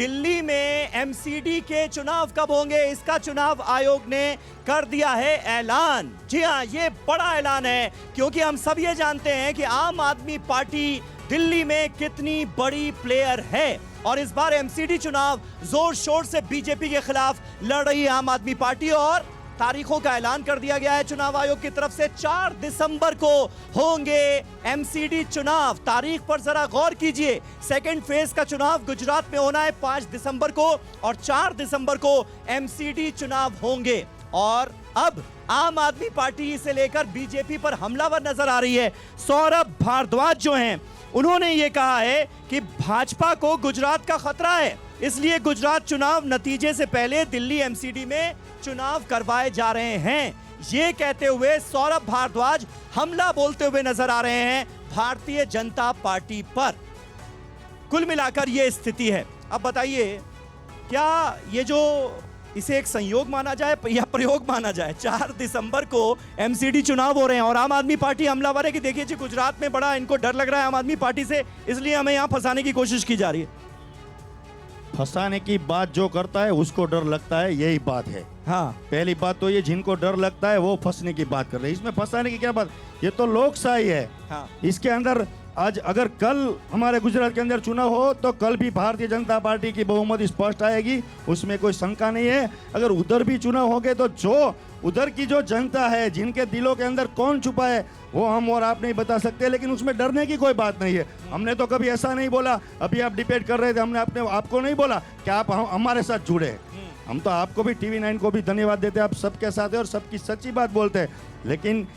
दिल्ली में एमसीडी के चुनाव कब होंगे, इसका चुनाव आयोग ने कर दिया है ऐलान। जी हां, ये बड़ा ऐलान है क्योंकि हम सब ये जानते हैं कि आम आदमी पार्टी दिल्ली में कितनी बड़ी प्लेयर है और इस बार एमसीडी चुनाव जोर शोर से बीजेपी के खिलाफ लड़ रही है आम आदमी पार्टी और तारीखों का ऐलान कर दिया गया है चुनाव आयोग की तरफ से। 4 दिसंबर को होंगे एमसीडी चुनाव। तारीख पर जरा गौर कीजिए, सेकंड फेज का चुनाव गुजरात में होना है 5 दिसंबर को और 4 दिसंबर को एमसीडी चुनाव होंगे। और अब आम आदमी पार्टी से लेकर बीजेपी पर हमलावर नजर आ रही है। सौरभ भारद्वाज जो हैं, उन्होंने ये कहा है कि भाजपा को गुजरात का खतरा है, इसलिए गुजरात चुनाव नतीजे से पहले दिल्ली एमसीडी में चुनाव करवाए जा रहे हैं। ये कहते हुए सौरभ भारद्वाज हमला बोलते हुए नजर आ रहे हैं भारतीय जनता पार्टी पर। कुल मिलाकर यह स्थिति है। अब बताइए, क्या ये जो इसे एक संयोग माना जाए या प्रयोग माना जाए? 4 दिसंबर को एमसीडी चुनाव हो रहे हैं और आम आदमी पार्टी हमलावर है कि देखिए जी, गुजरात में बड़ा इनको डर लग रहा है आम आदमी पार्टी से, इसलिए हमें यहां फंसाने की कोशिश की जा रही है। फंसाने की बात जो करता है उसको डर लगता है, यही बात है। हाँ, पहली बात तो ये, जिनको डर लगता है वो फंसने की बात कर रहे हैं। इसमें फंसाने की क्या बात, ये तो लोकशाही है। हाँ। इसके अंदर आज अगर कल हमारे गुजरात के अंदर चुनाव हो तो कल भी भारतीय जनता पार्टी की बहुमत स्पष्ट आएगी, उसमें कोई शंका नहीं है। अगर उधर भी चुनाव हो गए तो जो उधर की जो जनता है, जिनके दिलों के अंदर कौन छुपा है, वो हम और आप नहीं बता सकते, लेकिन उसमें डरने की कोई बात नहीं है। हमने तो कभी ऐसा नहीं बोला। अभी आप डिबेट कर रहे थे, हमने अपने आपको नहीं बोला कि आप हमारे साथ जुड़े। हम तो आपको भी, टीवी 9 को भी धन्यवाद देते हैं, आप सबके साथ हैं और सबकी सच्ची बात बोलते हैं। लेकिन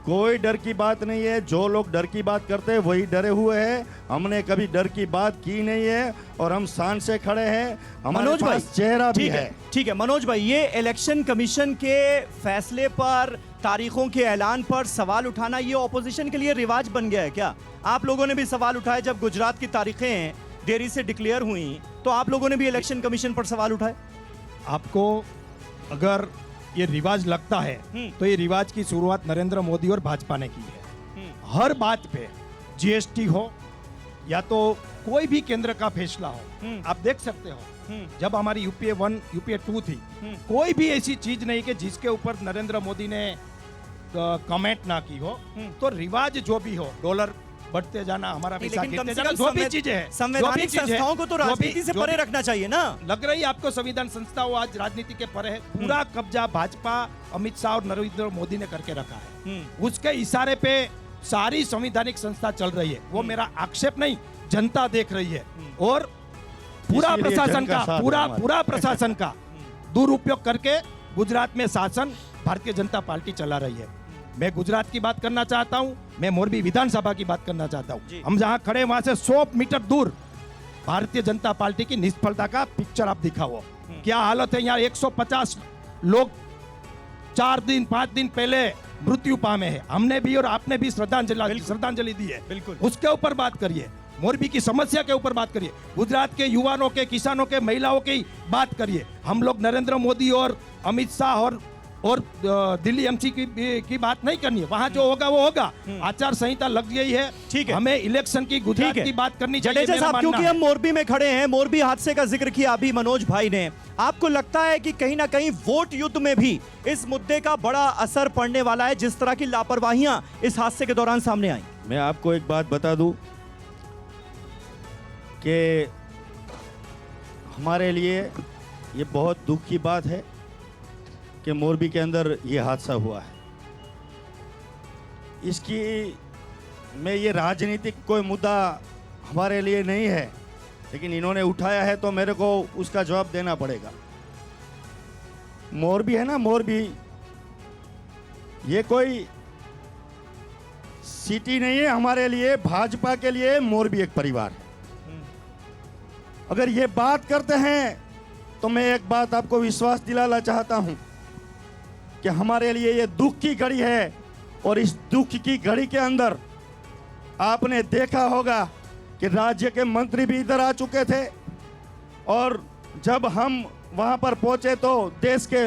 कोई डर की बात नहीं है। जो लोग डर की बात करते हैं वही डरे हुए हैं। हमने कभी डर की बात की नहीं है और हम शान से खड़े हैं। हमारे पास चेहरा भी है। ठीक है मनोज भाई, ये इलेक्शन कमीशन के फैसले पर, तारीखों के ऐलान पर सवाल उठाना ये ऑपोजिशन के लिए रिवाज बन गया है क्या? आप लोगों ने भी सवाल उठाए जब गुजरात की तारीखें देरी से डिक्लेयर हुई, तो आप लोगों ने भी इलेक्शन कमीशन पर सवाल उठाए। आपको अगर ये रिवाज लगता है तो ये रिवाज की शुरुआत नरेंद्र मोदी और भाजपा ने की है। हर बात पे, जीएसटी हो या तो कोई भी केंद्र का फैसला हो, आप देख सकते हो जब हमारी यूपीए 1 यूपीए 2 थी, कोई भी ऐसी चीज नहीं कि जिसके ऊपर नरेंद्र मोदी ने कमेंट ना की हो। तो रिवाज जो भी हो, डॉलर बढ़ते जाना, हमारा पैसा गिरते जाना, जो भी चीजें हैं, संवैधानिक संस्थाओं को तो राजनीति से परे रखना चाहिए ना। लग रही है आपको संविधान संस्थाओं आज राजनीति के परे है। पूरा कब्जा भाजपा, अमित शाह और नरेंद्र मोदी ने करके रखा है। उसके इशारे पे सारी संवैधानिक संस्था चल रही है। वो मेरा आक्षेप नहीं, जनता देख रही है और पूरा प्रशासन का दुरुपयोग करके गुजरात में शासन भारतीय जनता पार्टी चला रही है। मैं गुजरात की बात करना चाहता हूं, मैं मोरबी विधानसभा की बात करना चाहता हूं। हम जहां खड़े वहां से 100 मीटर दूर भारतीय जनता पार्टी की निष्फलता का पिक्चर आप दिखाओ। क्या हालत है यहाँ। 150 लोग 4 दिन 5 दिन पहले मृत्यु पामे हैं। हमने भी और आपने भी श्रद्धांजलि दी है। बिल्कुल, उसके ऊपर बात करिए। मोरबी की समस्या के ऊपर बात करिए। गुजरात के युवाओं के, किसानों के, महिलाओं की बात करिए। हम लोग नरेंद्र मोदी और अमित शाह और दिल्ली एमसी की बात नहीं करनी है। वहां जो होगा वो होगा। आचार संहिता लग गई है। ठीक है, हमें इलेक्शन की, गुजरात की बात करनी चाहिए। जडेजा साहब, क्योंकि हम मोरबी में खड़े हैं, मोरबी हादसे का जिक्र किया अभी मनोज भाई ने, आपको लगता है कि कहीं ना कहीं वोट युद्ध में भी इस मुद्दे का बड़ा असर पड़ने वाला है, जिस तरह की लापरवाहियां इस हादसे के दौरान सामने आई? मैं आपको एक बात बता दूं कि हमारे लिए ये बहुत दुख की बात है कि मोरबी के अंदर ये हादसा हुआ है। इसकी में ये राजनीतिक कोई मुद्दा हमारे लिए नहीं है, लेकिन इन्होंने उठाया है तो मेरे को उसका जवाब देना पड़ेगा। मोरबी है ना, मोरबी ये कोई सिटी नहीं है हमारे लिए। भाजपा के लिए मोरबी एक परिवार है। अगर ये बात करते हैं तो मैं एक बात आपको विश्वास दिलाना चाहता हूं कि हमारे लिए ये दुख की घड़ी है और इस दुख की घड़ी के अंदर आपने देखा होगा कि राज्य के मंत्री भी इधर आ चुके थे और जब हम वहां पर पहुंचे तो देश के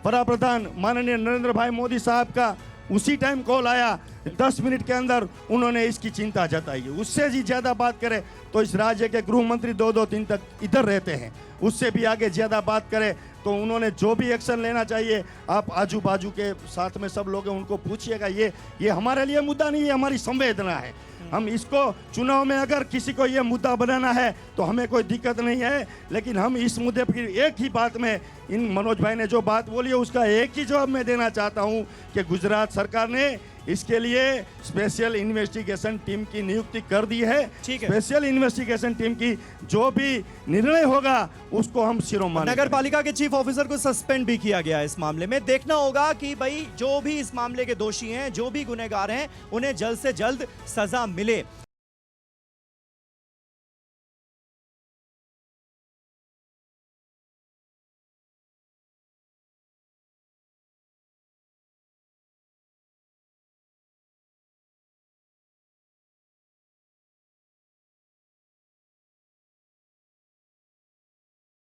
बड़ा प्रधान माननीय नरेंद्र भाई मोदी साहब का उसी टाइम कॉल आया, 10 मिनट के अंदर उन्होंने इसकी चिंता जताई। उससे जी ज़्यादा बात करें तो इस राज्य के गृह मंत्री 2-2 दिन तक इधर रहते हैं। उससे भी आगे ज़्यादा बात करें तो उन्होंने जो भी एक्शन लेना चाहिए, आप आजू बाजू के साथ में सब लोग हैं उनको पूछिएगा। ये हमारे लिए मुद्दा नहीं है, हमारी संवेदना है। हम इसको चुनाव में अगर किसी को ये मुद्दा बनाना है तो हमें कोई दिक्कत नहीं है, लेकिन हम इस मुद्दे पर एक ही बात में, इन मनोज भाई ने जो बात बोली है उसका एक ही जवाब मैं देना चाहता हूँ कि गुजरात सरकार ने इसके लिए स्पेशल इन्वेस्टिगेशन टीम की नियुक्ति कर दी है। ठीक है। स्पेशल इन्वेस्टिगेशन टीम की जो भी निर्णय होगा उसको हम शिरोमणि नगर पालिका के चीफ ऑफिसर को सस्पेंड भी किया गया है इस मामले में। देखना होगा कि भाई जो भी इस मामले के दोषी हैं, जो भी गुनहगार हैं, उन्हें जल्द से जल्द सजा मिले।